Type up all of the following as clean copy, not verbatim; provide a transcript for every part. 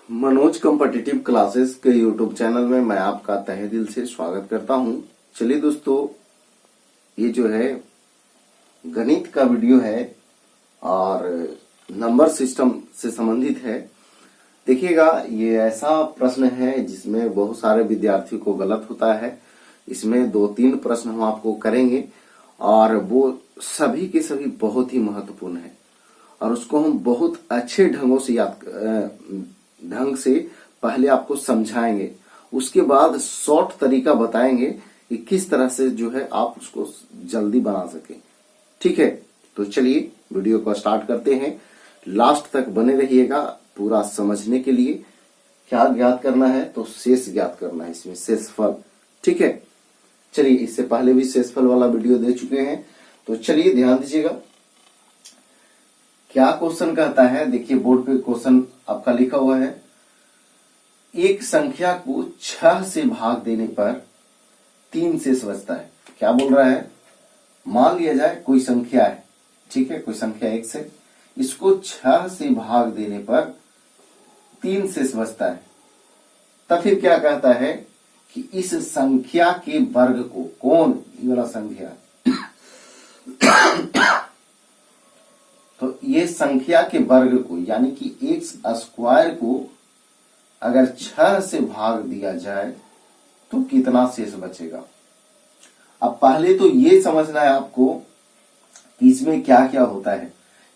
Manoj competitive classes के YouTube channel में मैं आपका तहे दिल से स्वागत करता हूं। चलिए दोस्तों, ये जो है गणित का वीडियो है और नंबर सिस्टम से संबंधित है। देखिएगा, ये ऐसा प्रश्न है जिसमें बहुत सारे विद्यार्थियों को गलत होता है। इसमें 2-3 प्रश्न हम आपको करेंगे और वो सभी के सभी बहुत ही महत्वपूर्ण है और उसको हम बहुत अच्छे ढंग से पहले आपको समझाएंगे। उसके बाद शॉर्ट तरीका बताएंगे कि किस तरह से जो है आप उसको जल्दी बना सके। ठीक है, तो चलिए वीडियो को स्टार्ट करते हैं। लास्ट तक बने रहिएगा पूरा समझने के लिए। क्या ज्ञात करना है? तो शेष ज्ञात करना है, इसमें शेषफल। ठीक है, चलिए, इससे पहले भी शेषफल वाला वीडियो दे चुके हैं, तो चलिए ध्यान दीजिएगा। क्या क्वेश्चन कहता है, देखिए बोर्ड पे क्वेश्चन आपका लिखा हुआ है। एक संख्या को 6 से भाग देने पर 3 शेष बचता है। क्या बोल रहा है? मान लिया जाए कोई संख्या है, ठीक है, कोई संख्या x है, इसको 6 से भाग देने पर 3 शेष बचता है। तब फिर क्या कहता है कि इस संख्या के वर्ग को, कौन ये वाला संख्या तो ये संख्या के वर्ग को यानी कि एक्स स्क्वायर को अगर 6 से भाग दिया जाए तो कितना शेष बचेगा। अब पहले तो ये समझना है आपको कि इसमें क्या क्या होता है।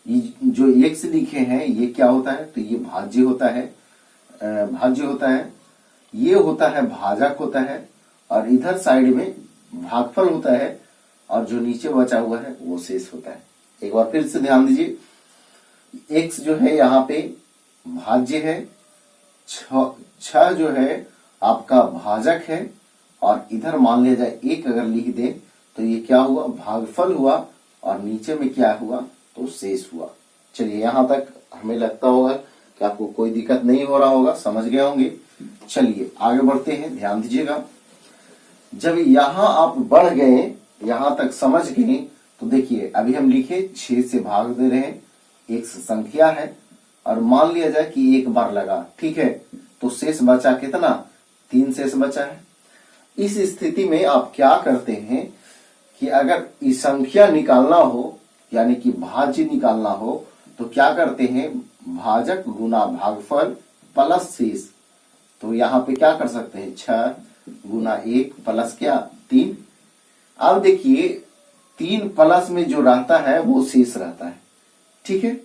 ये जो एक्स लिखे हैं ये क्या होता है? तो ये भाज्य होता है, ये होता है भाजक होता है, और इधर साइड में भागफल होता है, और जो नीचे बचा हुआ है वो शेष होता है। एक बार फिर से ध्यान दीजिए, x जो है यहाँ पे भाज्य है, 6 जो है आपका भाजक है, और इधर मान लिया जाए 1 अगर लिख दे तो ये क्या हुआ? भागफल हुआ, और नीचे में क्या हुआ? तो शेष हुआ। चलिए, यहां तक हमें लगता होगा कि आपको कोई दिक्कत नहीं हो रहा होगा, समझ गए होंगे। चलिए आगे बढ़ते हैं, ध्यान दीजिएगा। जब यहां आप बढ़ गए, यहां तक समझ गए, तो देखिए अभी हम लिखे 6 से भाग दे रहे हैं, एक संख्या है और मान लिया जाए कि 1 बार लगा, ठीक है, तो शेष बचा कितना? 3 शेष बचा है। इस स्थिति में आप क्या करते हैं कि अगर इस संख्या निकालना हो यानी कि भाज्य निकालना हो तो क्या करते हैं? भाजक गुना भागफल प्लस शेष। तो यहाँ पे क्या कर सकते हैं? 6 गुना 1 प्लस क्या? 3। अब देखिए 3 प्लस में जो रहता है वो शेष रहता है, ठीक है।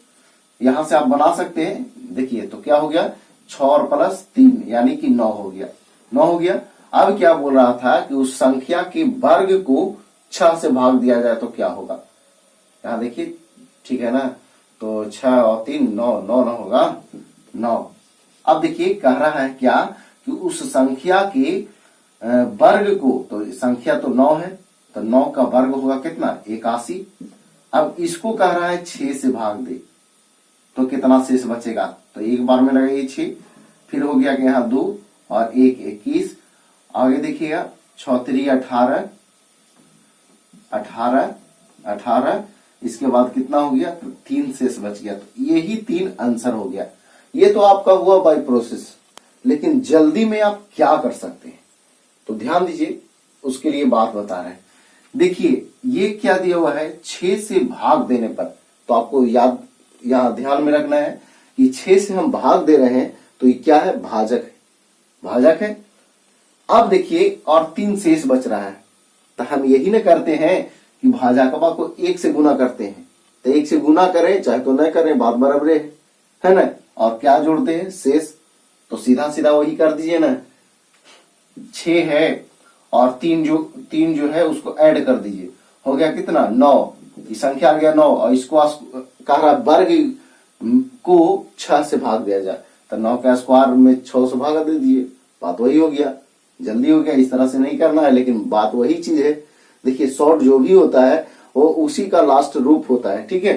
यहां से आप बना सकते हैं। देखिए तो क्या हो गया? 6 और प्लस 3 यानी कि 9 हो गया, 9 हो गया। अब क्या बोल रहा था कि उस संख्या के वर्ग को 6 से भाग दिया जाए तो क्या होगा? यहां देखिए, ठीक है ना, तो 6 और 3 9, 9 न होगा 9। अब देखिए कह रहा है क्या कि उस संख्या के वर्ग को, तो संख्या तो 9 है, तो 9 का वर्ग होगा कितना? 81। अब इसको कह रहा है 6 से भाग दे तो कितना शेष बचेगा? तो एक बार में लगाइए 6, फिर हो गया कि यहाँ 2 और 1 21। आगे देखिएगा 6 3 18, 18 18, इसके बाद कितना हो गया? तो 3 शेष बच गया। तो यही 3 आंसर हो गया। ये तो आपका हुआ बाय प्रोसेस, लेकिन जल्दी में आप क्या कर सकते हैं तो ध्यान दीजिए, उसके लिए बात बता रहे हैं। देखिए ये क्या दिया हुआ है? 6 से भाग देने पर, तो आपको याद यहां ध्यान में रखना है कि 6 से हम भाग दे रहे हैं तो ये क्या है? भाजक है, भाजक है। अब देखिए और 3 शेष बच रहा है, तो हम यही ना करते हैं कि भाजकवा को 1 से गुना करते हैं, तो 1 से गुना करें चाहे तो न करें, बात बराबर है ना। और क्या जोड़ते हैं? शेष। तो सीधा सीधा वही कर दीजिए ना, 6 है और 3 जो है उसको ऐड कर दीजिए, हो गया कितना? 9। ये संख्या आ गया 9, और इसको कह रहा वर्ग को 6 से भाग दिया जाए, तो 9 का स्क्वायर में 6 से भाग दे दीजिए, बात वही हो गया, जल्दी हो गया। इस तरह से नहीं करना है, लेकिन बात वही चीज है। देखिए शॉर्ट जो भी होता है वो उसी का लास्ट रूप होता है, ठीक है।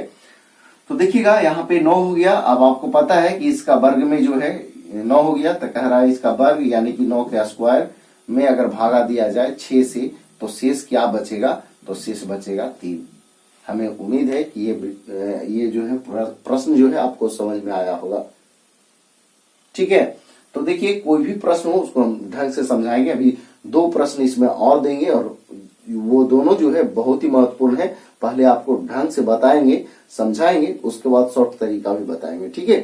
तो देखिएगा यहाँ पे 9 हो गया। अब आपको पता है कि इसका वर्ग में जो है 9 हो गया, तो कह रहा है इसका वर्ग यानी कि 9 के स्क्वायर में अगर भागा दिया जाए 6 से तो शेष क्या बचेगा? तो शेष बचेगा 3। हमें उम्मीद है कि ये जो है प्रश्न जो है आपको समझ में आया होगा। ठीक है। तो देखिए कोई भी प्रश्न हो उसको हम ढंग से समझाएंगे। अभी 2 प्रश्न इसमें और देंगे और वो दोनों जो है बहुत ही महत्वपूर्ण है। पहले आपको ढंग से बताएंगे, समझाएंगे, उसके बाद शॉर्ट तरीका भी बताएंगे, ठीक है।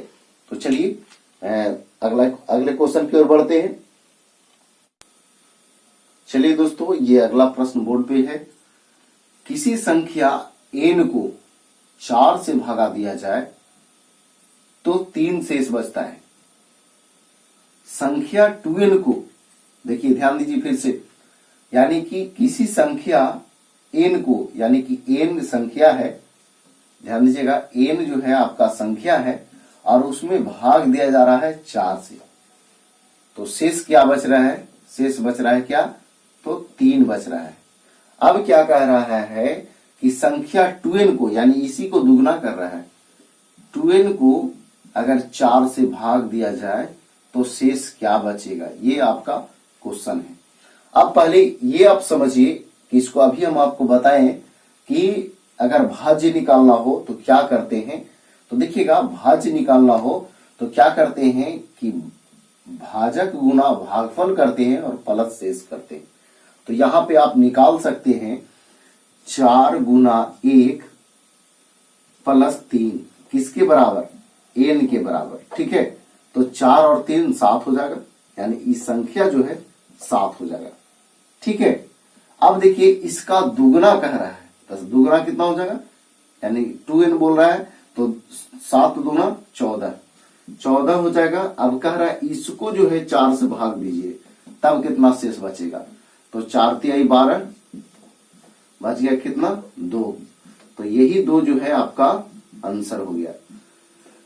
तो चलिए अगले क्वेश्चन की ओर बढ़ते हैं। चलिए दोस्तों, ये अगला प्रश्न बोर्ड पे है। किसी संख्या n को 4 से भागा दिया जाए तो 3 शेष बचता है। संख्या 2n को, देखिए ध्यान दीजिए फिर से, यानी कि किसी संख्या n को, यानी कि n संख्या है, ध्यान दीजिएगा, n जो है आपका संख्या है और उसमें भाग दिया जा रहा है 4 से, तो शेष क्या बच रहा है? शेष बच रहा है क्या? तो 3 बच रहा है। अब क्या कह रहा है कि संख्या 2n को, यानी इसी को दुगना कर रहा है, 2n को अगर 4 से भाग दिया जाए तो शेष क्या बचेगा? ये आपका क्वेश्चन है। अब पहले ये आप समझिए कि इसको अभी हम आपको बताएं कि अगर भाज्य निकालना हो तो क्या करते हैं। तो देखिएगा, भाज्य निकालना हो तो क्या करते हैं कि भाजक गुना भागफल करते हैं और प्लस शेष करते हैं। तो यहां पे आप निकाल सकते हैं 4 गुना 1 प्लस 3 किसके बराबर? n के बराबर, ठीक है। तो 4 और 3 7 हो जाएगा, यानी इस संख्या जो है 7 हो जाएगा, ठीक है। अब देखिए इसका दुगना कह रहा है, तो दुगना कितना हो जाएगा? यानी 2n बोल रहा है तो 7 दूना 14 हो जाएगा। अब कह रहा है इसको जो है 4 से भाग दीजिए, तब कितना शेष बचेगा? तो 4 तिहाई 12, बच गया कितना? 2। तो यही 2 जो है आपका आंसर हो गया।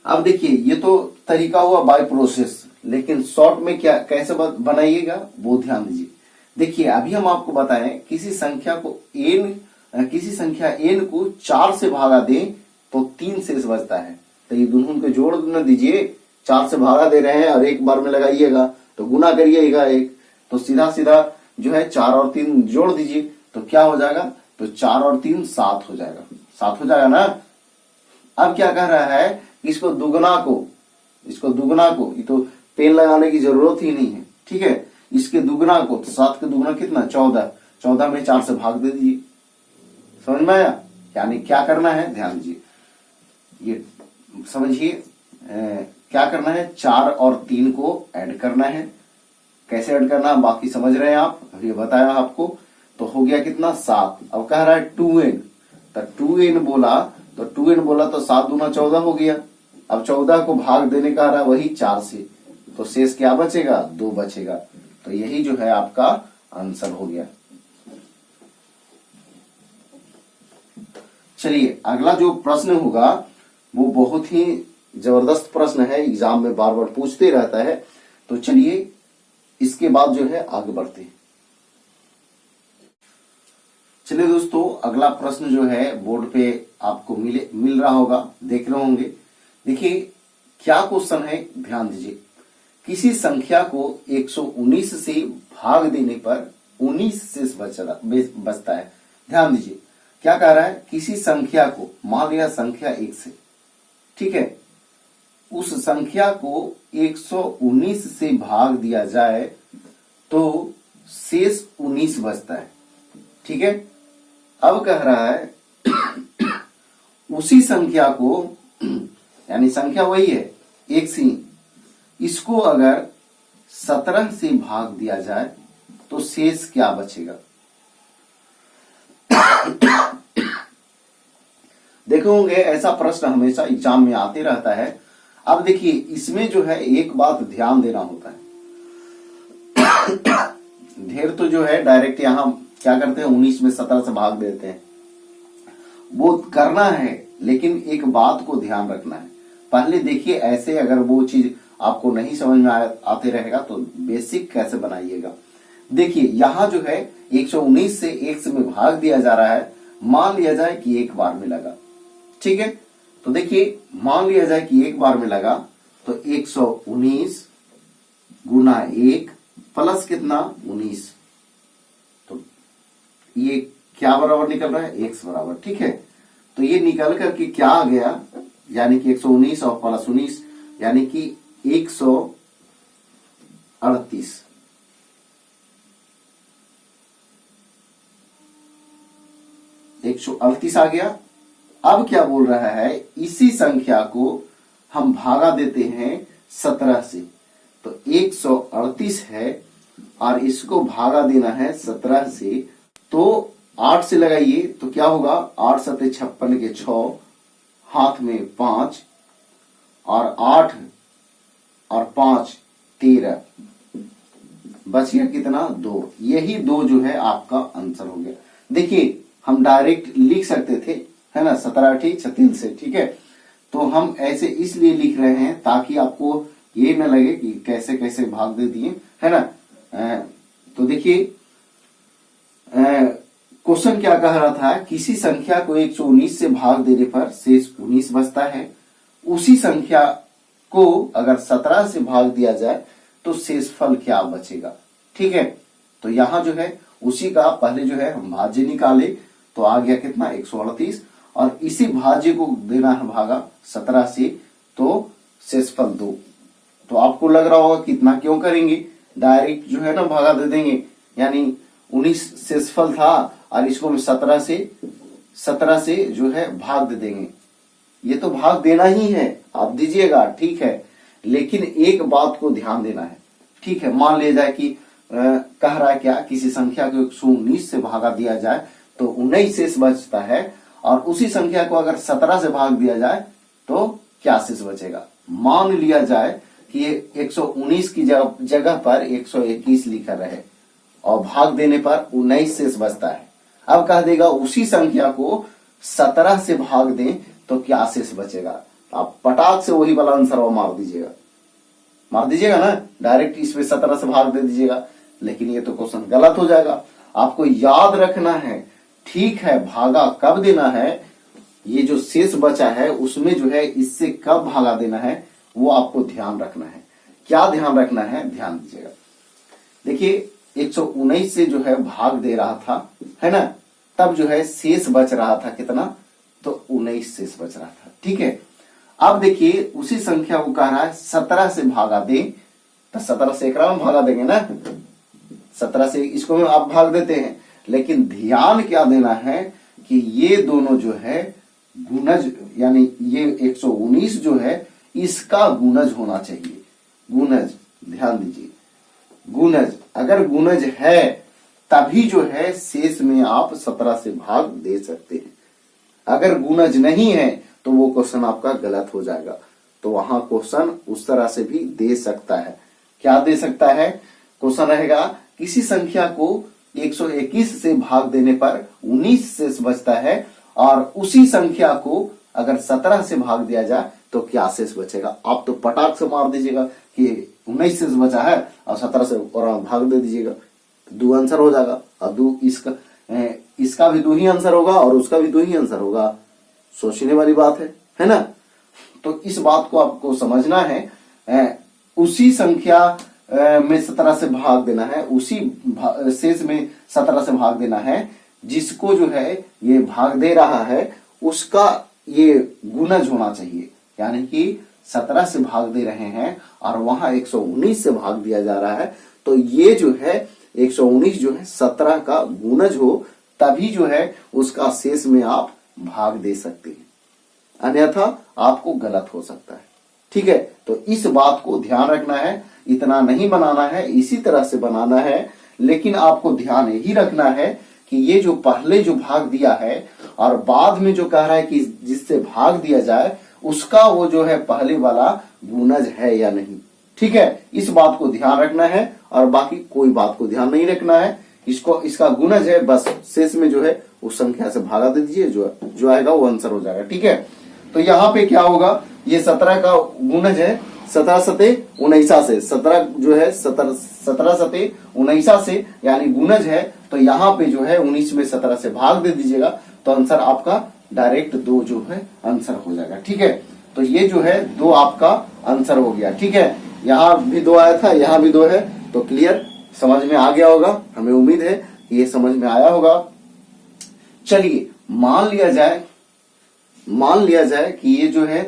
अब देखिए ये तो तरीका हुआ बाय प्रोसेस, लेकिन शॉर्ट में क्या कैसे बनाइएगा वो ध्यान दीजिए। देखिए अभी हम आपको बताएं किसी संख्या n को 4 से भागा दें तो 3 शेष बचता है। तो ये दोनों को जोड़ न दीजिए, 4 से भागा दे रहे हैं और एक बार में लगाइएगा तो गुना करिएगा 1, तो सीधा सीधा जो है 4 और 3 जोड़ दीजिए तो क्या हो जाएगा? तो 4 और 3 7 हो जाएगा, 7 हो जाएगा ना। अब क्या कह रहा है? इसको दुगना को, ये तो पेन लगाने की जरूरत ही नहीं है, ठीक है। इसके दुगना को, तो 7 का दुगना कितना? 14 में 4 से भाग दे दीजिए। समझ में आया? यानी क्या करना है, ध्यान दीजिए, ये समझिए क्या करना है, 4 और 3 को ऐड करना है। कैसे ऐड करना है बाकी समझ रहे हैं आप, अभी बताया आपको। तो हो गया कितना? 7। अब कह रहा है 2n, तो 2n बोला तो 7 दूना 14 हो गया। अब 14 को भाग देने का रहा वही 4 से, तो शेष क्या बचेगा? 2 बचेगा। तो यही जो है आपका आंसर हो गया। चलिए अगला जो प्रश्न होगा वो बहुत ही जबरदस्त प्रश्न है, एग्जाम में बार बार पूछते रहता है। तो चलिए इसके बाद जो है आगे बढ़ते हैं। चलिए दोस्तों, अगला प्रश्न जो है बोर्ड पे आपको मिल रहा होगा, देख रहे होंगे। देखिए क्या क्वेश्चन है, ध्यान दीजिए। किसी संख्या को 119 से भाग देने पर 19 शेष बचता है। ध्यान दीजिए क्या कह रहा है? किसी संख्या को, मान लिया संख्या 1 से, ठीक है, उस संख्या को 119 से भाग दिया जाए तो शेष 19 बचता है, ठीक है। अब कह रहा है उसी संख्या को, यानी संख्या वही है 1 से, इसको अगर 17 से भाग दिया जाए तो शेष क्या बचेगा? देखे होंगे ऐसा प्रश्न हमेशा एग्जाम में आते रहता है। अब देखिए इसमें जो है एक बात ध्यान देना होता है। ढेर तो जो है डायरेक्ट यहां क्या करते हैं, 19 में 17 से भाग देते हैं, वो करना है, लेकिन एक बात को ध्यान रखना है। पहले देखिए ऐसे अगर वो चीज आपको नहीं समझ में आते रहेगा तो बेसिक कैसे बनाइएगा। देखिए यहां जो है 119 से 1 में भाग दिया जा रहा है, मान लिया जाए कि एक बार में लगा, ठीक है। तो देखिए मान लिया जाए कि एक बार में लगा तो 119 गुना 1 प्लस कितना? 19, तो ये क्या बराबर निकल रहा है? x बराबर, ठीक है। तो ये निकल करके क्या आ गया, यानी कि 119 और प्लस 19 यानी कि 38। एक 138 आ गया। अब क्या बोल रहा है, इसी संख्या को हम भागा देते हैं 17 से, तो 138 है और इसको भागा देना है 17 से, तो 8 से लगाइए तो क्या होगा, 8 सते 56 के 6, हाथ में 5 और 8 और 5 13, बच गया कितना, 2। यही 2 जो है आपका आंसर हो गया। देखिए हम डायरेक्ट लिख सकते थे, है ना, 17 ठीक 36 से, ठीक है। तो हम ऐसे इसलिए लिख रहे हैं ताकि आपको ये न लगे कि कैसे कैसे भाग दे दिए, है ना। तो देखिए क्वेश्चन क्या कह रहा था, किसी संख्या को 119 से भाग देने पर शेष 19 बचता है, उसी संख्या को अगर 17 से भाग दिया जाए तो शेषफल क्या बचेगा, ठीक है। तो यहां जो है उसी का पहले जो है हम भाज्य निकाले, तो आ गया कितना, 138, और इसी भाज्य को देना है भागा 17 से, तो शेषफल 2। तो आपको लग रहा होगा कितना क्यों करेंगे, डायरेक्ट जो है ना भागा दे देंगे, यानी 19 शेषफल था और इसको हम 17 से जो है भाग दे देंगे। ये तो भाग देना ही है, आप दीजिएगा, ठीक है, लेकिन एक बात को ध्यान देना है, ठीक है। मान लिया जाए कि कह रहा है क्या, किसी संख्या को 119 से भागा दिया जाए तो 19 शेष बचता है, और उसी संख्या को अगर 17 से भाग दिया जाए तो क्या शेष बचेगा। मान लिया जाए कि ये 119 की जगह पर 121 लिखा रहे और भाग देने पर 19 शेष बचता है। अब कह देगा उसी संख्या को 17 से भाग दें तो क्या शेष बचेगा। आप पटाख से वही वाला आंसर और मार दीजिएगा ना, डायरेक्ट इसमें 17 से भाग दे दीजिएगा, लेकिन ये तो क्वेश्चन गलत हो जाएगा। आपको याद रखना है, ठीक है, भागा कब देना है, ये जो शेष बचा है उसमें जो है इससे कब भागा देना है वो आपको ध्यान रखना है। क्या ध्यान रखना है, ध्यान दीजिएगा। देखिए 119 से जो है भाग दे रहा था, है ना, तब जो है शेष बच रहा था कितना, तो 19 शेष बच रहा था, ठीक है। अब देखिए उसी संख्या को कह रहा है 17 से भागा दे, तो 17 से एकरा में भागा देंगे ना, 17 से इसको में आप भाग देते हैं, लेकिन ध्यान क्या देना है कि ये दोनों जो है गुणज, यानी ये 119 जो है इसका गुणज होना चाहिए। गुणज, ध्यान दीजिए, गुणज, अगर गुणज है तभी जो है शेष में आप 17 से भाग दे सकते हैं। अगर गुणज नहीं है तो वो क्वेश्चन आपका गलत हो जाएगा। तो वहां क्वेश्चन उस तरह से भी दे सकता है। क्या दे सकता है, क्वेश्चन रहेगा किसी संख्या को 121 से भाग देने पर 19 शेष बचता है, और उसी संख्या को अगर 17 से भाग दिया जाए तो क्या शेष बचेगा। आप तो पटाख से मार दीजिएगा कि 19 शेष बचा है और 17 से और भाग दे दीजिएगा, 2 आंसर हो जाएगा। और 2 इसका भी 2 ही आंसर होगा और उसका भी 2 ही आंसर होगा। सोचने वाली बात है ना। तो इस बात को आपको समझना है, उसी संख्या में 17 से भाग देना है, उसी शेष में 17 से भाग देना है, जिसको जो है ये भाग दे रहा है उसका ये गुणज होना चाहिए। यानी कि 17 से भाग दे रहे हैं और वहां 119 से भाग दिया जा रहा है, तो ये जो है 119 जो है 17 का गुणज हो, तभी जो है उसका शेष में आप भाग दे सकते हैं, अन्यथा आपको गलत हो सकता है, ठीक है। तो इस बात को ध्यान रखना है, इतना नहीं बनाना है, इसी तरह से बनाना है। लेकिन आपको ध्यान यही रखना है कि ये जो पहले जो भाग दिया है और बाद में जो कह रहा है कि जिससे भाग दिया जाए उसका वो जो है पहले वाला गुणज है या नहीं, ठीक है। इस बात को ध्यान रखना है और बाकी कोई बात को ध्यान नहीं रखना है। इसका गुणज है, बस शेष में जो है उस संख्या से भागा दे दीजिए, जो आएगा वो आंसर हो जाएगा, ठीक है। तो यहाँ पे क्या होगा, ये 17 का गुणज है 17 सते 19 से, 17 जो है 17 सते 19 से यानी गुणज है। तो यहाँ पे जो है 19 में 17 से भाग दे दीजिएगा तो आंसर आपका डायरेक्ट 2 जो है आंसर हो जाएगा, ठीक है। तो ये जो है 2 आपका आंसर हो गया, ठीक है। यहाँ भी 2 आया था, यहाँ भी 2 है, तो क्लियर समझ में आ गया होगा, हमें उम्मीद है ये समझ में आया होगा। चलिए मान लिया जाए कि ये जो है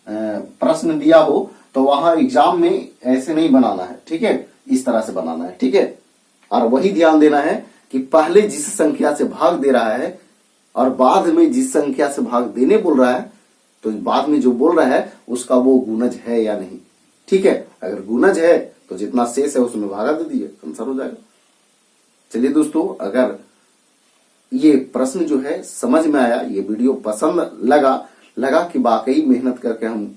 प्रश्न दिया हो तो वहां एग्जाम में ऐसे नहीं बनाना है, ठीक है, इस तरह से बनाना है, ठीक है। और वही ध्यान देना है कि पहले जिस संख्या से भाग दे रहा है और बाद में जिस संख्या से भाग देने बोल रहा है, तो बाद में जो बोल रहा है उसका वो गुणज है या नहीं, ठीक है। अगर गुणज है तो जितना शेष है उसमें भागा दे दीजिए, आंसर हो जाएगा। चलिए दोस्तों, अगर ये प्रश्न जो है समझ में आया, ये वीडियो पसंद लगा कि वाकई मेहनत करके हम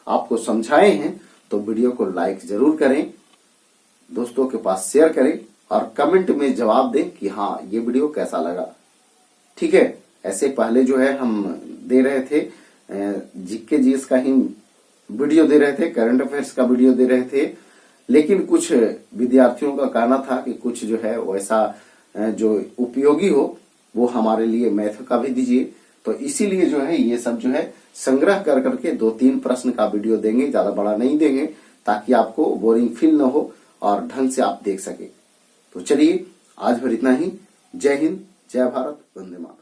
आपको समझाए हैं, तो वीडियो को लाइक जरूर करें, दोस्तों के पास शेयर करें और कमेंट में जवाब दें कि हाँ ये वीडियो कैसा लगा, ठीक है। ऐसे पहले जो है हम दे रहे थे जीके जीएस का ही वीडियो दे रहे थे, करंट अफेयर्स का वीडियो दे रहे थे, लेकिन कुछ विद्यार्थियों का कहना था कि कुछ जो है वैसा जो उपयोगी हो वो हमारे लिए मैथ का भी दीजिए। तो इसीलिए जो है ये सब जो है संग्रह कर करके 2-3 प्रश्न का वीडियो देंगे, ज्यादा बड़ा नहीं देंगे, ताकि आपको बोरिंग फील न हो और ढंग से आप देख सके। तो चलिए आज भर इतना ही। जय हिंद, जय भारत, वंदे मातरम।